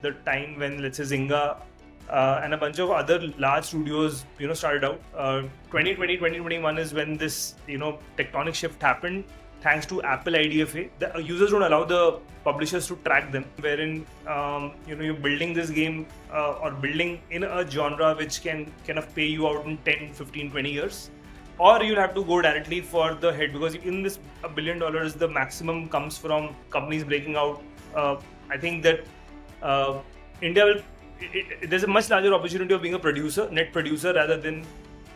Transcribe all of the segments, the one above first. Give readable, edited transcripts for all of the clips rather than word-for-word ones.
the time when, let's say, Zynga and a bunch of other large studios, started out. 2020, 2021 is when this, tectonic shift happened. Thanks to Apple IDFA, the users don't allow the publishers to track them. Wherein, you're building this game or building in a genre which can kind of pay you out in 10, 15, 20 years. Or you'll have to go directly for the head, because in this $1 billion, the maximum comes from companies breaking out. I think that India will. There's a much larger opportunity of being a net producer, rather than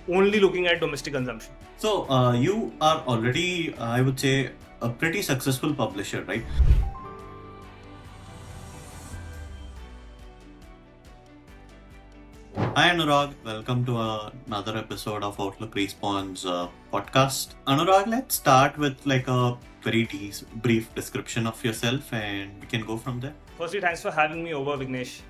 only looking at domestic consumption. So you are already, I would say, a pretty successful publisher, right? Hi Anurag, welcome to another episode of Outlook Response podcast. Anurag, let's start with like a very brief description of yourself and we can go from there. Firstly, thanks for having me over, Vignesh.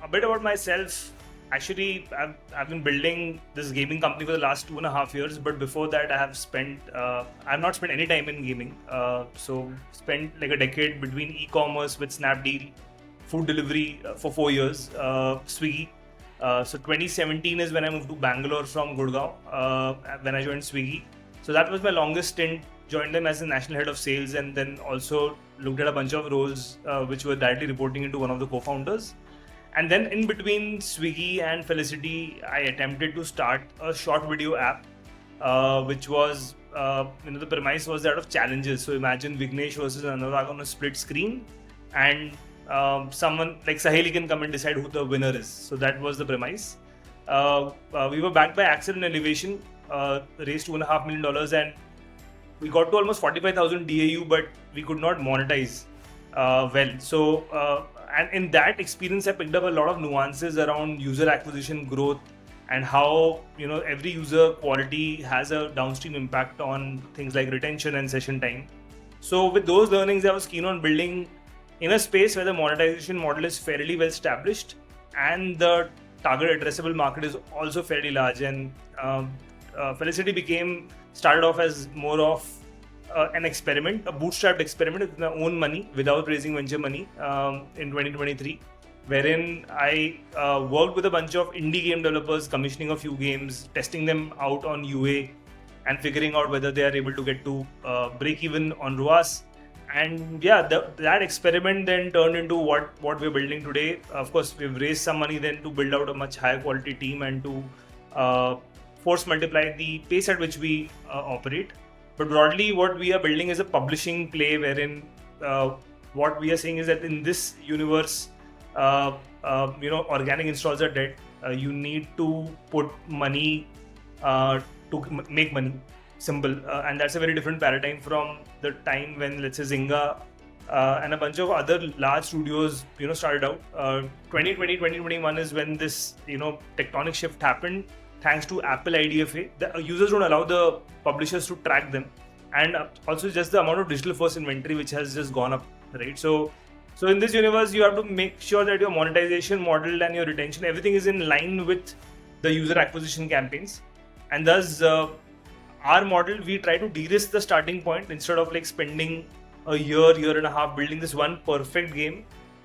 A bit about myself. Actually, I've been building this gaming company for the last 2.5 years, but before that I've not spent any time in gaming. So spent like a decade between e-commerce with Snapdeal, food delivery for 4 years, Swiggy. So 2017 is when I moved to Bangalore from Gurgaon, when I joined Swiggy. So that was my longest stint. Joined them as the national head of sales, and then also looked at a bunch of roles which were directly reporting into one of the co-founders. And then in between Swiggy and Felicity, I attempted to start a short video app, which was, the premise was that of challenges. So imagine Vignesh versus Anurag on a split screen, and someone like Saheli can come and decide who the winner is. So that was the premise. We were backed by Axel and Elevation, raised $2.5 million, and we got to almost 45,000 DAU, but we could not monetize well. So, and in that experience, I picked up a lot of nuances around user acquisition growth and how, every user quality has a downstream impact on things like retention and session time. So with those learnings, I was keen on building in a space where the monetization model is fairly well established and the target addressable market is also fairly large. And Felicity started off as more of an experiment, a bootstrapped experiment with my own money without raising venture money in 2023, wherein I worked with a bunch of indie game developers, commissioning a few games, testing them out on UA, and figuring out whether they are able to get to break even on ROAS. And yeah, that experiment then turned into what we're building today. Of course, we've raised some money then to build out a much higher quality team and to force multiply the pace at which we operate. But broadly, what we are building is a publishing play, wherein what we are saying is that in this universe, organic installs are dead. You need to put money to make money. Simple. And that's a very different paradigm from the time when, let's say, Zynga and a bunch of other large studios, started out. 2020, 2021 is when this, tectonic shift happened. Thanks to Apple IDFA, the users don't allow the publishers to track them, and also just the amount of digital first inventory which has just gone up, right? So in this universe, you have to make sure that your monetization model and your retention, everything is in line with the user acquisition campaigns. And thus, our model, we try to de-risk the starting point instead of like spending a year and a half building this one perfect game.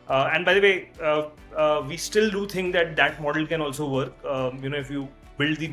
And by the way, we still do think that model can also work. If you build the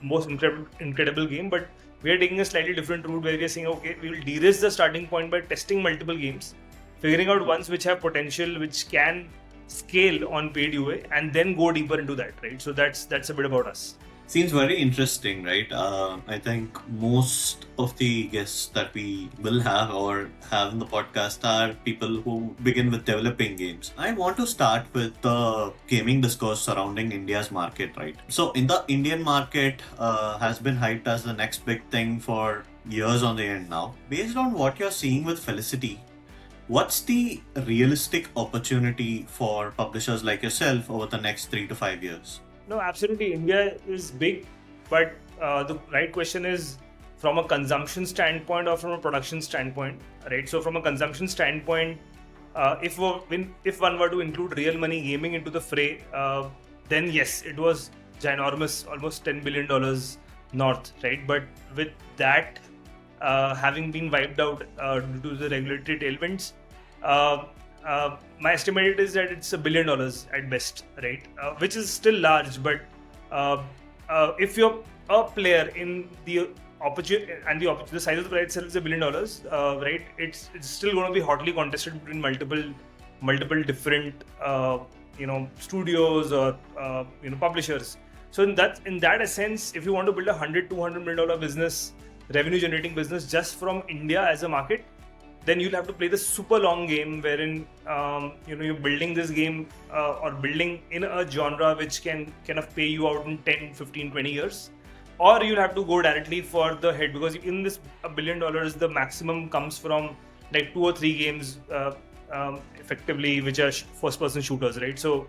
most incredible game, but we are taking a slightly different route where we are saying, okay, we will de-risk the starting point by testing multiple games, figuring out ones which have potential, which can scale on paid UA, and then go deeper into that, right? So that's a bit about us. Seems very interesting, right? I think most of the guests that we will have or have in the podcast are people who begin with developing games. I want to start with the gaming discourse surrounding India's market, right? So in the Indian market has been hyped as the next big thing for years on the end now. Based on what you're seeing with Felicity, what's the realistic opportunity for publishers like yourself over the next 3 to 5 years? No, absolutely. India is big, but the right question is from a consumption standpoint or from a production standpoint, right? So from a consumption standpoint, if one were to include real money gaming into the fray, then yes, it was ginormous, almost $10 billion north, right? But with that having been wiped out due to the regulatory tailwinds, my estimate is that it's $1 billion at best, right? Which is still large, but if you're a player in the opportunity and the size of the prize itself is $1 billion, right? It's still going to be hotly contested between multiple different studios or publishers. So in that essence, if you want to build a $100-200 million business, revenue generating business just from India as a market, then you'll have to play the super long game wherein you're building this game or building in a genre which can kind of pay you out in 10, 15, 20 years. Or you'll have to go directly for the head, because in this $1 billion, the maximum comes from like 2 or 3 games effectively, which are first-person shooters, right? So,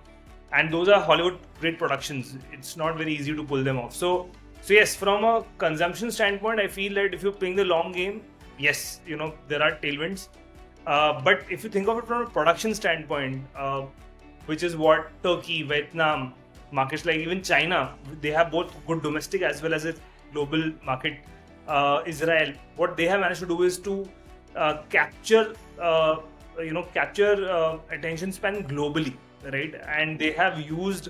and those are Hollywood great productions. It's not very easy to pull them off. So yes, from a consumption standpoint, I feel that if you're playing the long game, yes, there are tailwinds. But if you think of it from a production standpoint, which is what Turkey, Vietnam, markets like even China, they have both good domestic as well as a global market. Israel, what they have managed to do is to capture attention span globally, right? And they have used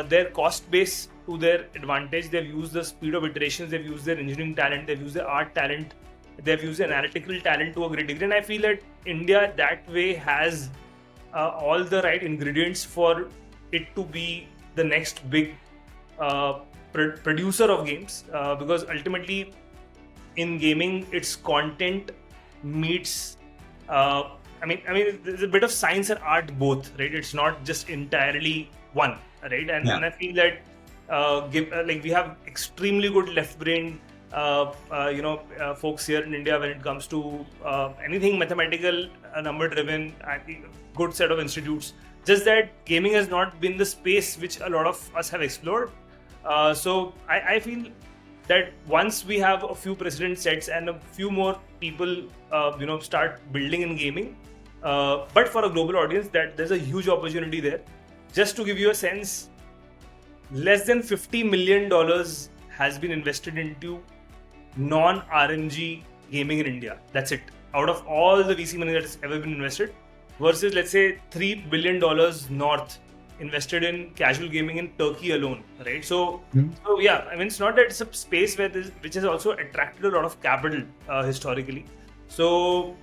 their cost base to their advantage. They've used the speed of iterations. They've used their engineering talent. They've used their art talent. They've used analytical talent to a great degree. And I feel that India that way has all the right ingredients for it to be the next big producer of games, because ultimately in gaming, its content meets. There's a bit of science and art both, right? It's not just entirely one, right? And I feel that we have extremely good left-brained folks here in India when it comes to anything mathematical, number-driven, good set of institutes. Just that gaming has not been the space which a lot of us have explored. So I feel that once we have a few precedent sets and a few more people, start building in gaming, but for a global audience, that there's a huge opportunity there. Just to give you a sense, less than $50 million has been invested into non-RMG gaming in India. That's it. Out of all the VC money that has ever been invested, versus let's say $3 billion north invested in casual gaming in Turkey alone, right? So yeah, it's not that it's a space which has also attracted a lot of capital historically. So,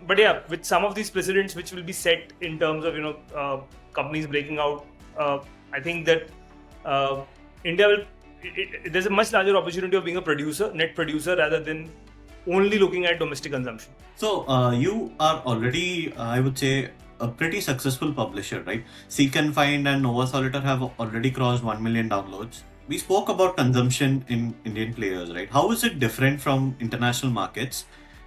but yeah, with some of these precedents which will be set in terms of companies breaking out, I think that India will. There's a much larger opportunity of being a net producer rather than only looking at domestic consumption. So you are already, I would say, a pretty successful publisher, right? Seek and Find and Nova Solitaire have already crossed 1 million downloads. We spoke about consumption in Indian players, right? How is it different from international markets?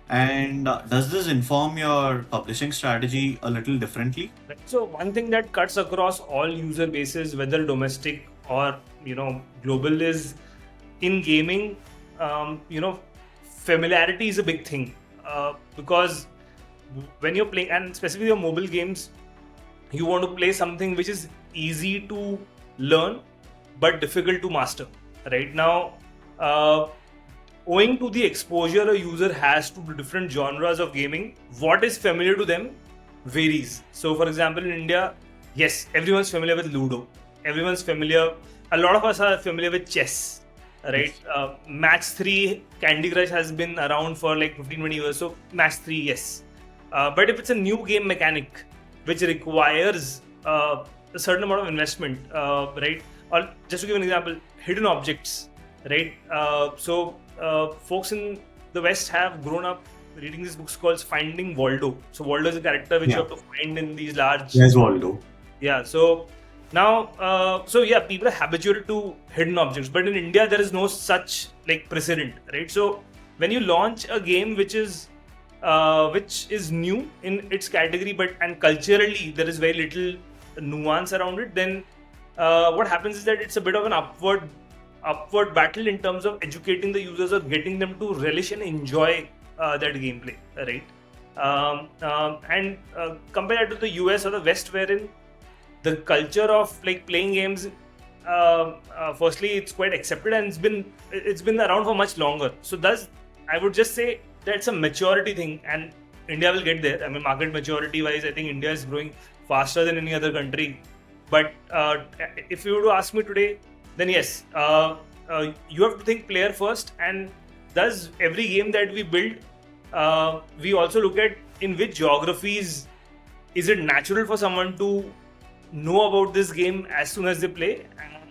And does this inform your publishing strategy a little differently? So one thing that cuts across all user bases, whether domestic or global, is in gaming. Familiarity is a big thing, because when you're playing, and specifically your mobile games, you want to play something which is easy to learn but difficult to master. Right now, owing to the exposure a user has to the different genres of gaming, what is familiar to them varies. So for example, in India, yes, everyone's familiar with Ludo. Everyone's familiar. A lot of us are familiar with chess, right? Match 3, Candy Crush has been around for like 15-20 years. So Match 3, yes. But if it's a new game mechanic which requires a certain amount of investment, right? Or just to give an example, hidden objects, right? Folks in the West have grown up reading these books called Finding Waldo. So Waldo is a character which you have to find in these large. Yes, Waldo. Yeah. So now, people are habituated to hidden objects, but in India there is no such like precedent, right? So when you launch a game which is new in its category, and culturally there is very little nuance around it, then what happens is that it's a bit of an upward battle in terms of educating the users or getting them to relish and enjoy that gameplay, right? And compare that to the US or the West, wherein the culture of like playing games, firstly, it's quite accepted and it's been around for much longer. So I would just say that it's a maturity thing, and India will get there. I mean, market maturity wise, I think India is growing faster than any other country. But if you were to ask me today, then yes, you have to think player first. And thus, every game that we build, we also look at in which geographies is it natural for someone to know about this game as soon as they play,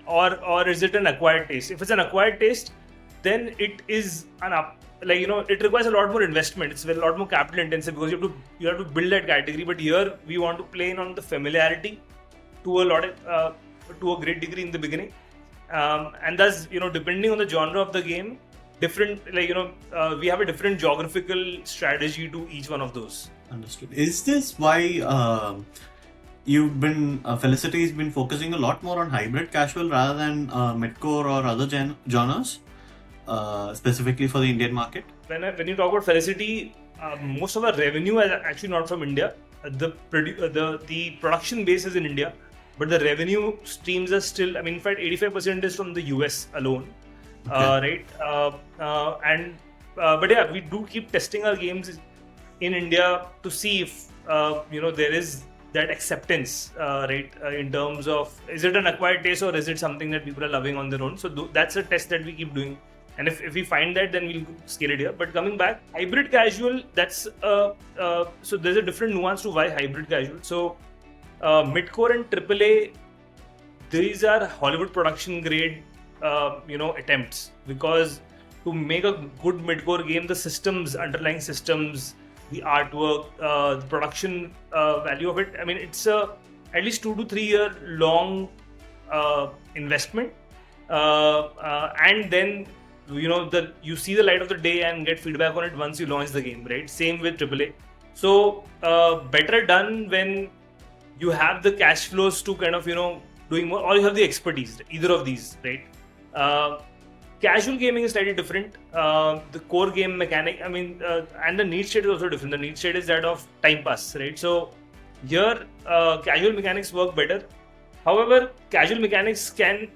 or is it an acquired taste? If it's an acquired taste, then it is an up, like, it requires a lot more investment. It's a lot more capital intensive because you have to build that category. But here we want to play in on the familiarity to a lot of, to a great degree in the beginning, and thus, depending on the genre of the game, different, we have a different geographical strategy to each one of those. Understood. Is this why you've been Felicity's been focusing a lot more on hybrid casual rather than midcore or other genres, specifically for the Indian market? When you talk about Felicity, most of our revenue is actually not from India. The production base is in India, but the revenue streams are still, in fact, 85% is from the US alone. Okay. Right? But yeah, we do keep testing our games in India to see if there is that acceptance, right? In terms of, is it an acquired taste or is it something that people are loving on their own? So that's a test that we keep doing. And if we find that, then we'll scale it here. But coming back, hybrid casual, that's so there's a different nuance to why hybrid casual. So midcore and AAA, these are Hollywood production grade, attempts, because to make a good midcore game, the systems, underlying systems, the artwork, the production value of it, it's at least 2 to 3 year long investment, and then you see the light of the day and get feedback on it once you launch the game, right? Same with AAA. So better done when you have the cash flows to kind of doing more, or you have the expertise, either of these, right? Casual gaming is slightly different. The core game mechanic, and the need state is also different. The need state is that of time pass, right? So here, casual mechanics work better. However, casual mechanics can,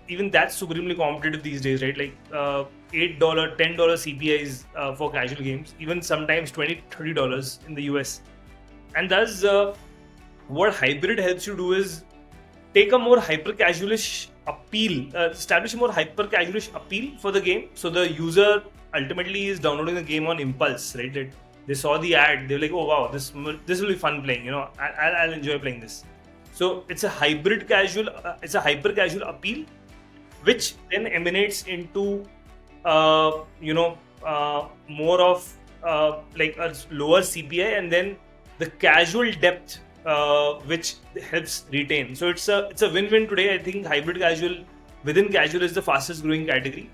even that's supremely competitive these days, right? Like $8, $10 CPIs for casual games, even sometimes $20, $30 in the US. And thus, what hybrid helps you do is take a more hyper casualish appeal, establish a more hyper casualish appeal for the game. So the user ultimately is downloading the game on impulse, right? That they saw the ad, they're like, oh wow, this will be fun playing. I'll enjoy playing this. So it's a hybrid casual, it's a hyper casual appeal, which then emanates into more of like a lower CPI, and then the casual depth, which helps retain. So it's a win-win today. I think hybrid casual within casual is the fastest growing category,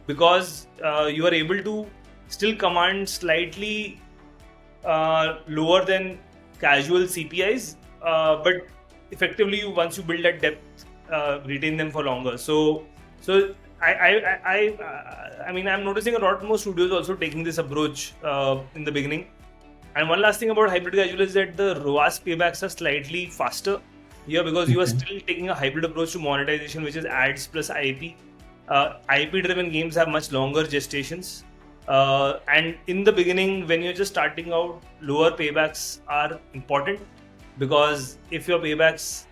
because you are able to still command slightly lower than casual CPIs, but effectively once you build that depth, retain them for longer. So I'm noticing a lot more studios also taking this approach in the beginning. And one last thing about hybrid casual is that the ROAS paybacks are slightly faster here, because you are still taking a hybrid approach to monetization, which is ads plus IP. IP-driven games have much longer gestations. And in the beginning, when you're just starting out, lower paybacks are important, because if your paybacks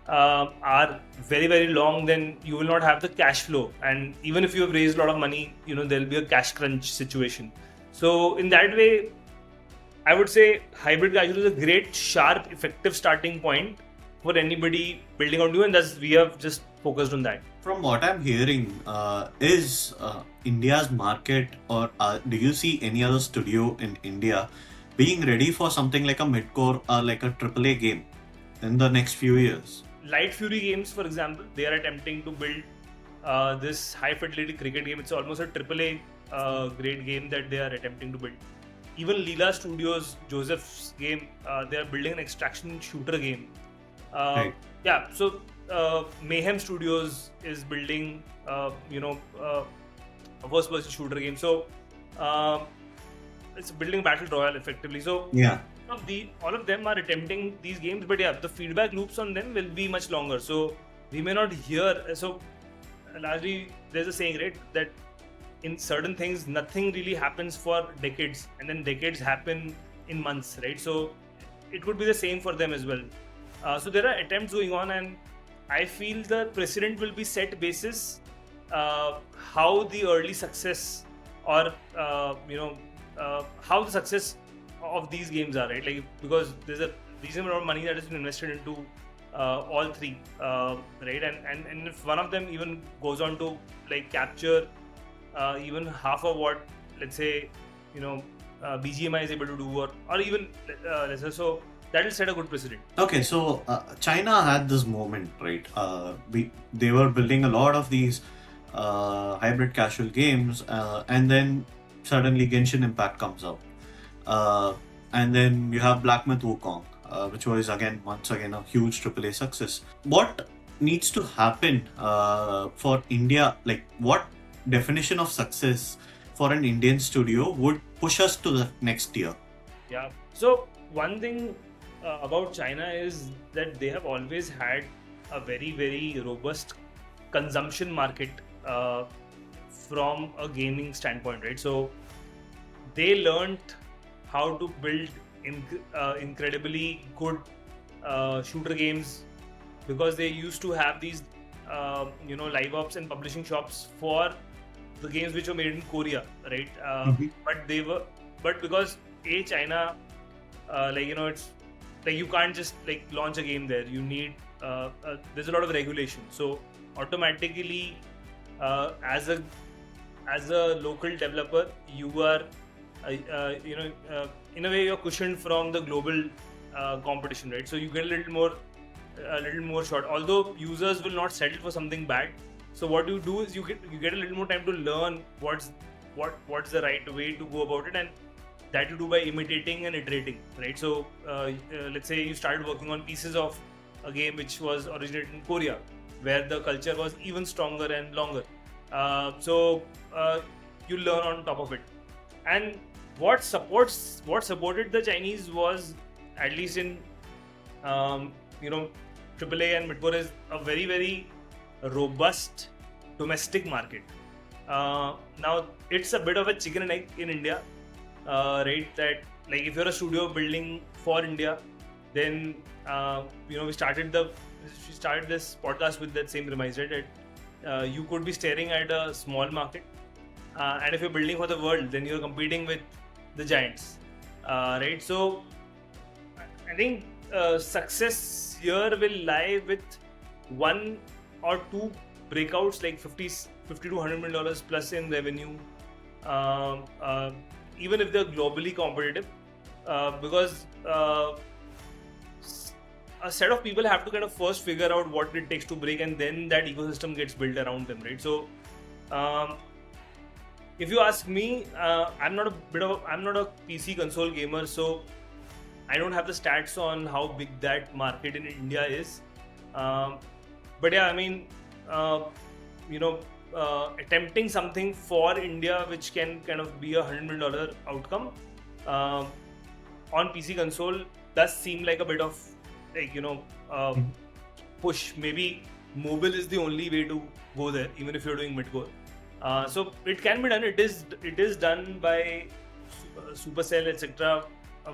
are very, very long, then you will not have the cash flow. And even if you have raised a lot of money, there'll be a cash crunch situation. So in that way, I would say hybrid casual is a great, sharp, effective starting point for anybody building on new, and thus we have just focused on that. From what I'm hearing, is India's market, or do you see any other studio in India being ready for something like a midcore or like a AAA game in the next few years? Light Fury Games, for example, they are attempting to build this high fidelity cricket game. It's almost a AAA grade game that they are attempting to build. Even Leela Studios, Joseph's game, they are building an extraction shooter game. Right. Yeah, so Mayhem Studios is building, a first-person shooter game. So it's building battle royale effectively. So yeah, all of them are attempting these games, but yeah, the feedback loops on them will be much longer. So we may not hear. So largely, there's a saying, right, that in certain things, nothing really happens for decades, and then decades happen in months, right? So it could be the same for them as well. So there are attempts going on, and I feel the precedent will be set basis how the early success or how the success of these games are, right? Like, because there's a reasonable amount of money that has been invested into all three, right? And if one of them even goes on to like capture even half of what, let's say, BGMI is able to do, or even lesser, so that will set a good precedent. Okay, so China had this moment, right? They were building a lot of these hybrid casual games, and then suddenly Genshin Impact comes out, and then you have Black Myth Wukong, which was once again a huge AAA success. What needs to happen for India? Like, what definition of success for an Indian studio would push us to the next tier? Yeah. So one thing about China is that they have always had a very, very robust consumption market from a gaming standpoint, right? So they learned how to build incredibly good shooter games, because they used to have these live ops and publishing shops for the games which were made in Korea, right? But because China, it's like you can't just like launch a game there. You need there's a lot of regulation, so automatically as a local developer, you are in a way you're cushioned from the global competition, right? So you get a little more short. Although users will not settle for something bad, so what you do is you get a little more time to learn what's the right way to go about it, and that you do by imitating and iterating, right? So let's say you started working on pieces of a game which was originated in Korea, where the culture was even stronger and longer. So you learn on top of it. And what supported the Chinese was, at least in AAA and midcore, is a very, very robust domestic market. Now it's a bit of a chicken and egg in India, right? That like if you're a studio building for India, then we started this podcast with that same premise, right? That you could be staring at a small market, and if you're building for the world, then you're competing with the giants, right? So I think success here will lie with one or two breakouts, like 50 to $100 million plus in revenue, even if they're globally competitive, because a set of people have to kind of first figure out what it takes to break, and then that ecosystem gets built around them, right? So if you ask me, I'm not a PC console gamer, so I don't have the stats on how big that market in India is. But yeah, I mean, attempting something for India which can kind of be $100 million outcome on PC console does seem like a bit of like push. Maybe mobile is the only way to go there, even if you're doing midcore. So it can be done. It is done by Supercell, etc.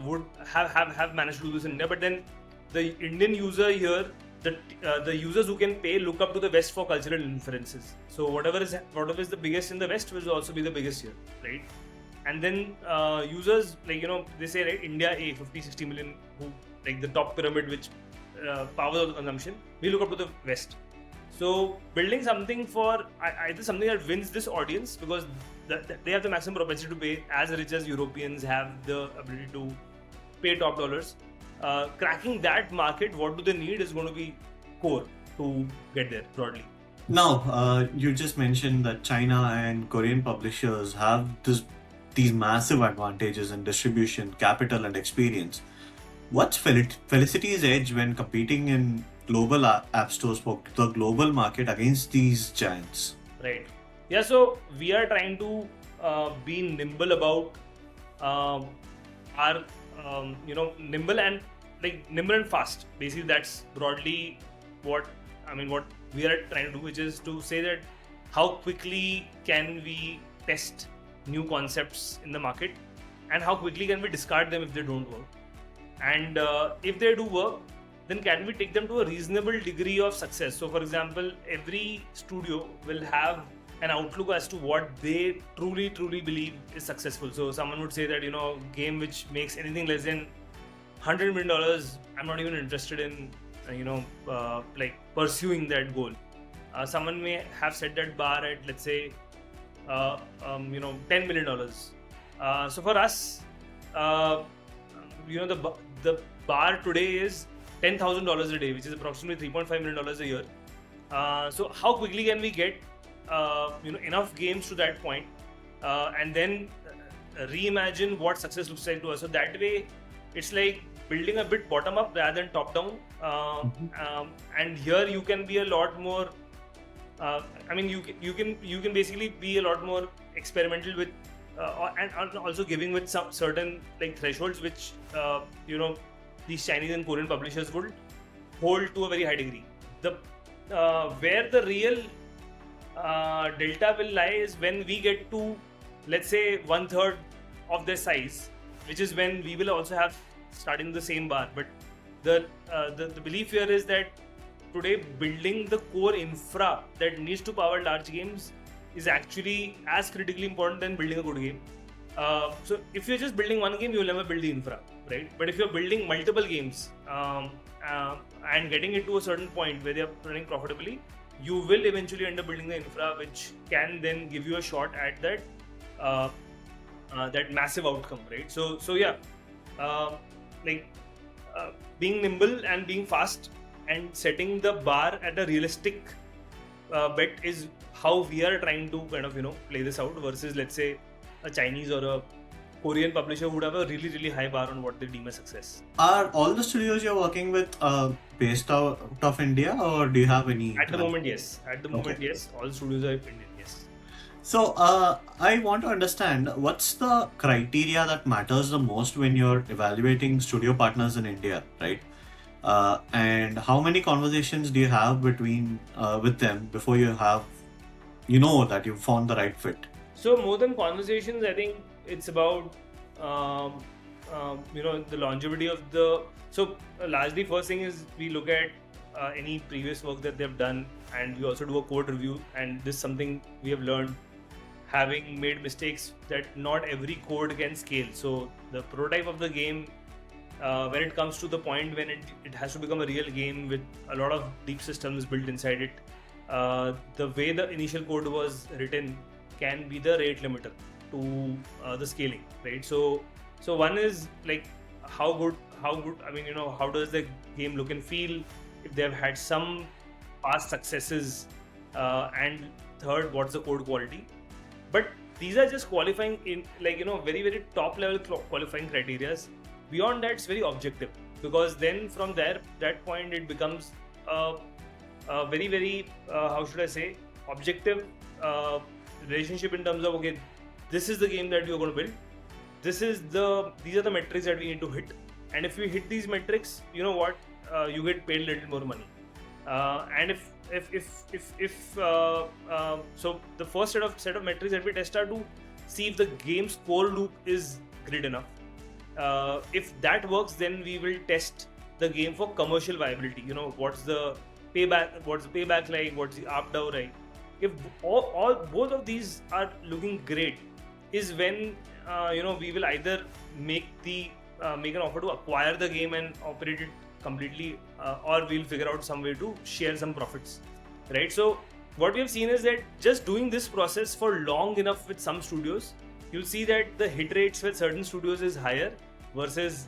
Would have managed to do this in India, but then the Indian user here, the users who can pay, look up to the West for cultural inferences. So whatever is the biggest in the West will also be the biggest here, right? And then users, like they say, right, India 50-60 million, who like the top pyramid which powers all the consumption, we look up to the West. So building something for either something that wins this audience, because they have the maximum propensity to pay, as rich as Europeans have the ability to pay top dollars. Cracking that market, what do they need is going to be core to get there broadly. Now, you just mentioned that China and Korean publishers have these massive advantages in distribution, capital, and experience. What's Felicity's edge when competing in global app stores for the global market against these giants? Right. Yeah. So we are trying to be nimble about our nimble and fast. Basically, that's broadly what we are trying to do, which is to say that how quickly can we test new concepts in the market and how quickly can we discard them if they don't work. And if they do work, then can we take them to a reasonable degree of success? So for example, every studio will have an outlook as to what they truly believe is successful. So someone would say that, game which makes anything less than $100 million, I'm not even interested in like pursuing that goal. Someone may have set that bar at, let's say, $10 million. So for us, the bar today is $10,000 a day, which is approximately $3.5 million a year. So how quickly can we get enough games to that point, and then reimagine what success looks like to us? So that way, it's like building a bit bottom up rather than top down. And here you can be a lot more. You can basically be a lot more experimental with, and also giving with some certain like thresholds which these Chinese and Korean publishers would hold to a very high degree. The where the real delta will lie is when we get to, let's say, 1/3 of their size, which is when we will also have starting the same bar. But the belief here is that today building the core infra that needs to power large games is actually as critically important than building a good game. So if you're just building one game, you will never build the infra, right? But if you're building multiple games and getting it to a certain point where they're running profitably, you will eventually end up building the infra, which can then give you a shot at that massive outcome, right? So yeah, being nimble and being fast and setting the bar at a realistic bet is how we are trying to kind of play this out, versus, let's say, a Chinese or a Korean publisher would have a really high bar on what they deem as success. Are all the studios you're working with based out of India, or do you have any? At the moment, yes. Yes. All studios are Indian, yes. So I want to understand, what's the criteria that matters the most when you're evaluating studio partners in India, right? And how many conversations do you have between with them before you have, that you found the right fit? So more than conversations, I think it's about the longevity of the. So largely, first thing is we look at any previous work that they've done, and we also do a code review. And this is something we have learned, having made mistakes, that not every code can scale. So the prototype of the game, when it comes to the point when it has to become a real game with a lot of deep systems built inside it, the way the initial code was written can be the rate limiter to the scaling, right? So one is like how good, how does the game look and feel, if they have had some past successes, and third, what's the code quality. But these are just qualifying in very top level qualifying criteria. Beyond that, it's very objective, because then from that point it becomes a very how should I say, objective relationship in terms of, okay, this is the game that you're going to build. These are the metrics that we need to hit, and if we hit these metrics, you get paid a little more money. And if so the first set of metrics that we test are to see if the game's core loop is great enough. If that works, then we will test the game for commercial viability. What's the payback like, what's the ARPDAU like. If both of these are looking great, is when we will either make an offer to acquire the game and operate it completely, or we'll figure out some way to share some profits, right? So what we have seen is that just doing this process for long enough with some studios, you'll see that the hit rates with certain studios is higher versus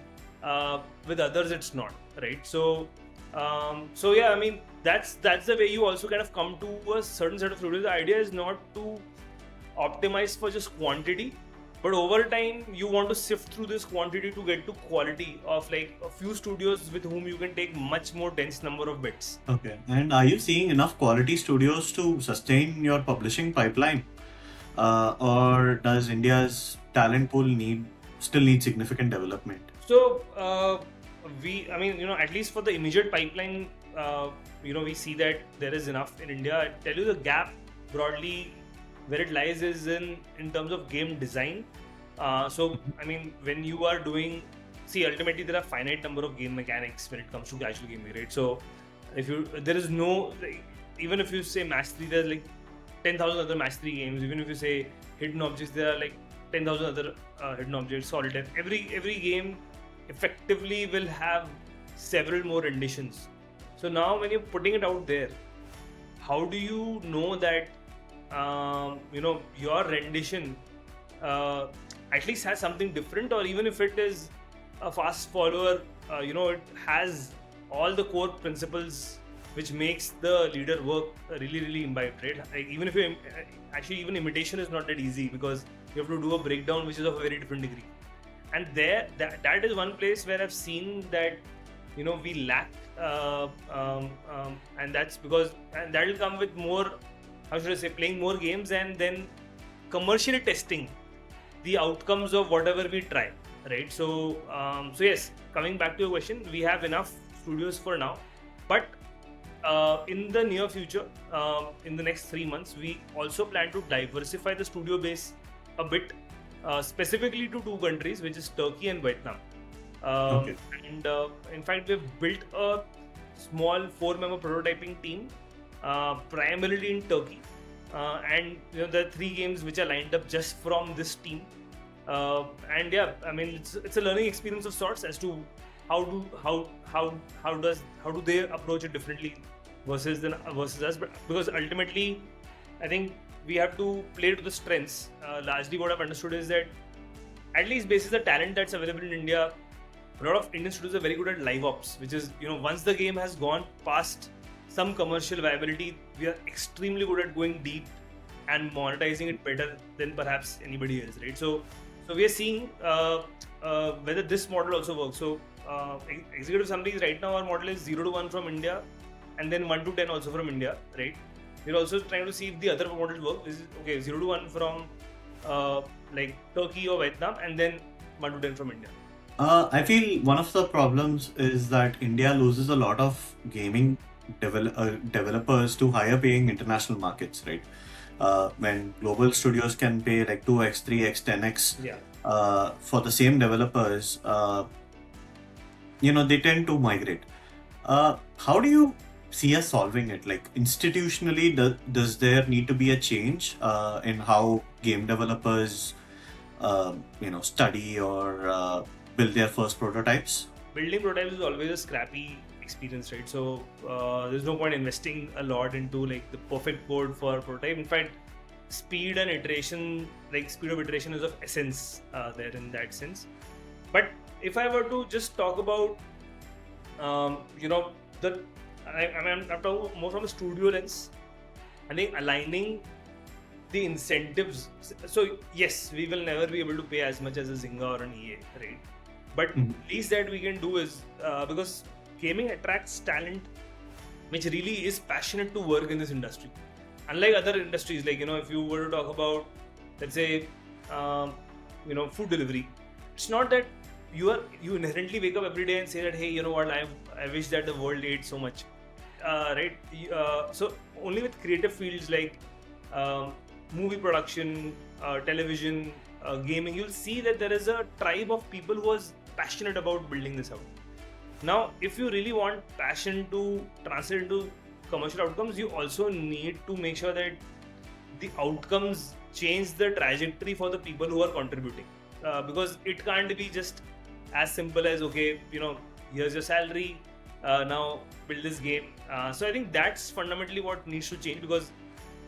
with others it's not, right? So yeah, that's the way you also kind of come to a certain set of studios. The idea is not to optimize for just quantity, but over time you want to sift through this quantity to get to quality of like a few studios with whom you can take much more dense number of bets. Okay. And are you seeing enough quality studios to sustain your publishing pipeline, or does India's talent pool still need significant development? So at least for the immediate pipeline, we see that there is enough in India. I tell you, the gap broadly where it lies is in terms of game design So I mean, when you are doing, see, ultimately there are finite number of game mechanics when it comes to casual gaming, right? So if you, there is no, like, even if you say match 3, there's like 10,000 other match 3 games. Even if you say hidden objects, there are like 10,000 other hidden objects. Solitaire. Every game effectively will have several more renditions. So now when you're putting it out there, how do you know that your rendition at least has something different, or even if it is a fast follower, it has all the core principles which makes the leader work really imbibed, right? Like, even if you actually, even imitation is not that easy, because you have to do a breakdown which is of a very different degree. And that is one place where I've seen that we lack, and that's because, and that will come with more, how should I say, playing more games and then commercially testing the outcomes of whatever we try, right? So yes, coming back to your question, we have enough studios for now, but in the near future, in the next 3 months, we also plan to diversify the studio base a bit, specifically to 2 countries, which is Turkey and Vietnam. Okay. And in fact, we've built a small 4-member prototyping team, primarily in Turkey, and there are 3 games which are lined up just from this team. And yeah, I mean, it's a learning experience of sorts as to how do they approach it differently versus us. But because ultimately, I think we have to play to the strengths. Largely, what I've understood is that, at least basis the talent that's available in India, a lot of Indian studios are very good at live ops, which is, once the game has gone past some commercial viability, we are extremely good at going deep and monetizing it better than perhaps anybody else, right? So we are seeing whether this model also works. So executive summaries right now, our model is 0 to 1 from India, and then 1 to 10 also from India, right? We're also trying to see if the other models work. This is okay, 0 to 1 from like Turkey or Vietnam, and then 1 to 10 from India. I feel one of the problems is that India loses a lot of gaming developers to higher paying international markets, right? When global studios can pay like 2x, 3x, 10x for the same developers, they tend to migrate. How do you see us solving it? Like, institutionally, does there need to be a change in how game developers study or build their first prototypes? Building prototypes is always a scrappy experience, right? So there's no point investing a lot into like the perfect code for a prototype. In fact, speed of iteration is of essence there in that sense. But if I were to just talk about I'm talking more from a studio lens. I think aligning the incentives. So yes, we will never be able to pay as much as a Zynga or an EA, right? But least that we can do is, because gaming attracts talent which really is passionate to work in this industry. Unlike other industries, like if you were to talk about, let's say, food delivery, it's not that you inherently wake up every day and say that, hey, you know what, I wish that the world ate so much, right? So only with creative fields like movie production, television, gaming, you'll see that there is a tribe of people who are passionate about building this out. Now, if you really want passion to translate into commercial outcomes, you also need to make sure that the outcomes change the trajectory for the people who are contributing, because it can't be just as simple as, okay, here's your salary, now build this game. So I think that's fundamentally what needs to change, because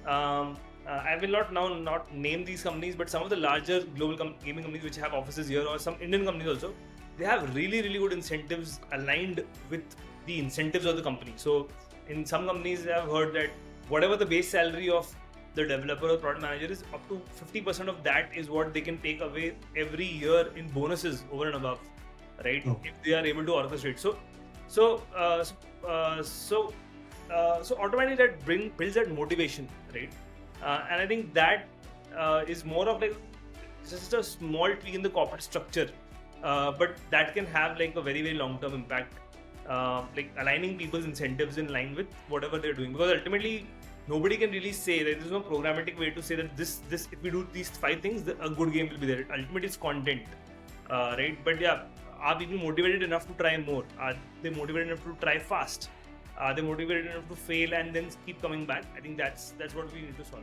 I will not name these companies, but some of the larger global gaming companies which have offices here, or some Indian companies also, they have really good incentives aligned with the incentives of the company. So in some companies, I've heard that whatever the base salary of the developer or product manager is, up to 50% of that is what they can take away every year in bonuses over and above, right? Oh. If they are able to orchestrate. So automatically that builds that motivation, right? And I think that is more of like just a small tweak in the corporate structure, but that can have like a very long-term impact like aligning people's incentives in line with whatever they're doing, because ultimately nobody can really say that there's no programmatic way to say that this if we do these 5 things, a good game will be there. Ultimately, it's content, right? But yeah, are people motivated enough to try more? Are they motivated enough to try fast? Are they motivated enough to fail and then keep coming back? I think that's what we need to solve.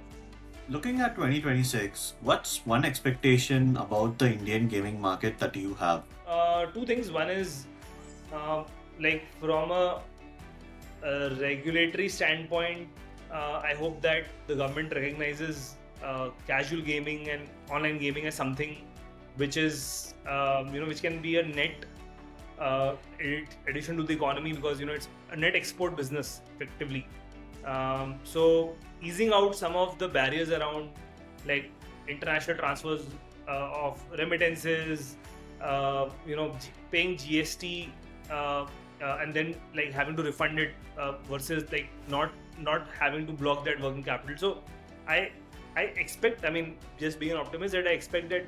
Looking at 2026, what's one expectation about the Indian gaming market that you have? 2 things. One is like from a regulatory standpoint, I hope that the government recognizes casual gaming and online gaming as something which is which can be a net addition to the economy, because it's a net export business effectively. So easing out some of the barriers around like international transfers of remittances, paying GST and then like having to refund it versus like not having to block that working capital. So I expect, I mean, just being an optimist, that I expect that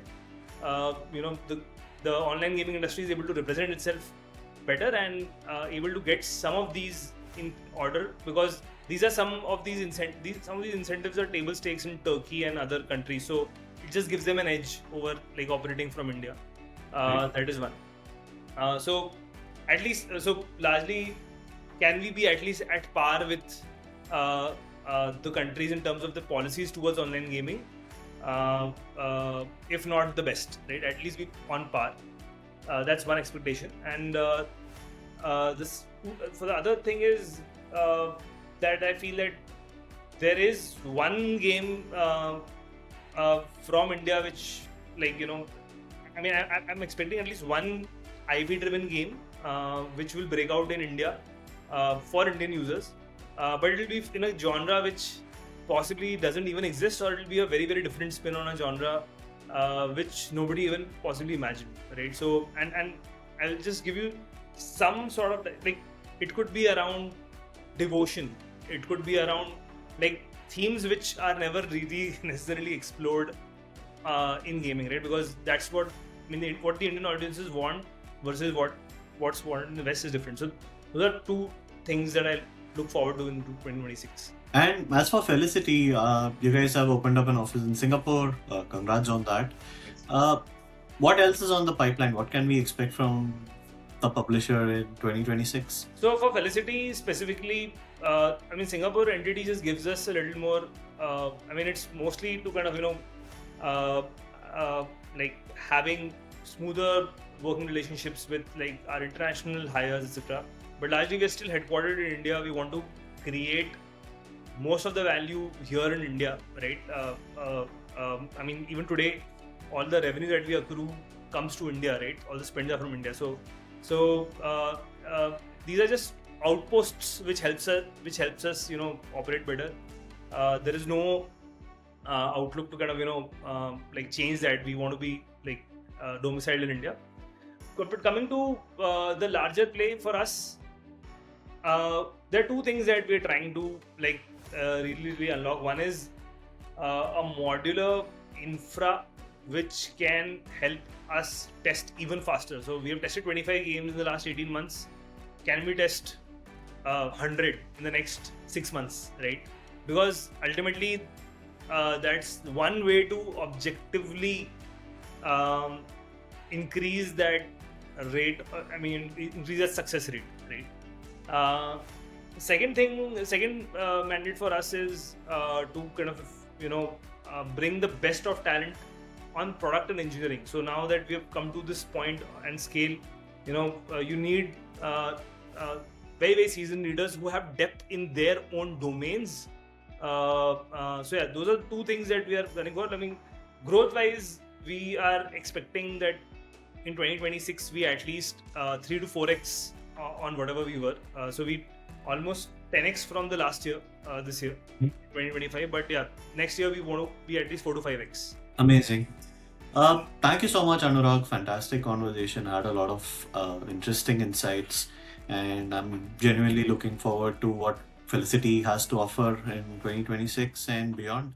the online gaming industry is able to represent itself better and able to get some of these in order, because these are some of these incentives are table stakes in Turkey and other countries. So it just gives them an edge over like operating from India. That is one. So at least, so largely, can we be at least at par with the countries in terms of the policies towards online gaming? If not the best, right? At least be on par. That's one expectation. And this for the other thing is that I feel that there is one game from India which, like, I mean, I'm expecting at least one IP-driven game which will break out in India for Indian users, but it will be in a genre which possibly doesn't even exist, or it will be a very, very different spin on a genre which nobody even possibly imagined, right? So, and I'll just give you some sort of like, it could be around devotion, it could be around like themes which are never really necessarily explored in gaming, right? Because that's what what the Indian audiences want versus what's wanted in the West is different. So those are 2 things that I look forward to in 2026. And as for Felicity, you guys have opened up an office in Singapore. Congrats on that. What else is on the pipeline? What can we expect from the publisher in 2026? So for Felicity specifically, I mean, Singapore entity just gives us a little more. I mean, it's mostly to kind of like having smoother working relationships with like our international hires, etc. But largely we're still headquartered in India. We want to create most of the value here in India, right? I mean, even today, all the revenue that we accrue comes to India, right? All the spends are from India. So these are just outposts which helps us, operate better. There is no outlook to kind of like change that. We want to be like domiciled in India. But coming to the larger play for us, there are 2 things that we're trying to like really unlock. One is a modular infra which can help us test even faster. So we have tested 25 games in the last 18 months. Can we test 100 in the next 6 months, right? Because ultimately that's one way to objectively increase that rate, increase that success rate, right? Second mandate for us is to kind of bring the best of talent on product and engineering. So now that we have come to this point and scale, you need very, very seasoned leaders who have depth in their own domains. So yeah, those are 2 things that we are running for. I mean, growth wise, we are expecting that in 2026 we at least 3 to 4x on whatever we were. So we almost 10x from the last year, this year, 2025. But yeah, next year we want to be at least 4 to 5x. Amazing. Thank you so much, Anurag. Fantastic conversation. I had a lot of interesting insights, and I'm genuinely looking forward to what Felicity has to offer in 2026 and beyond.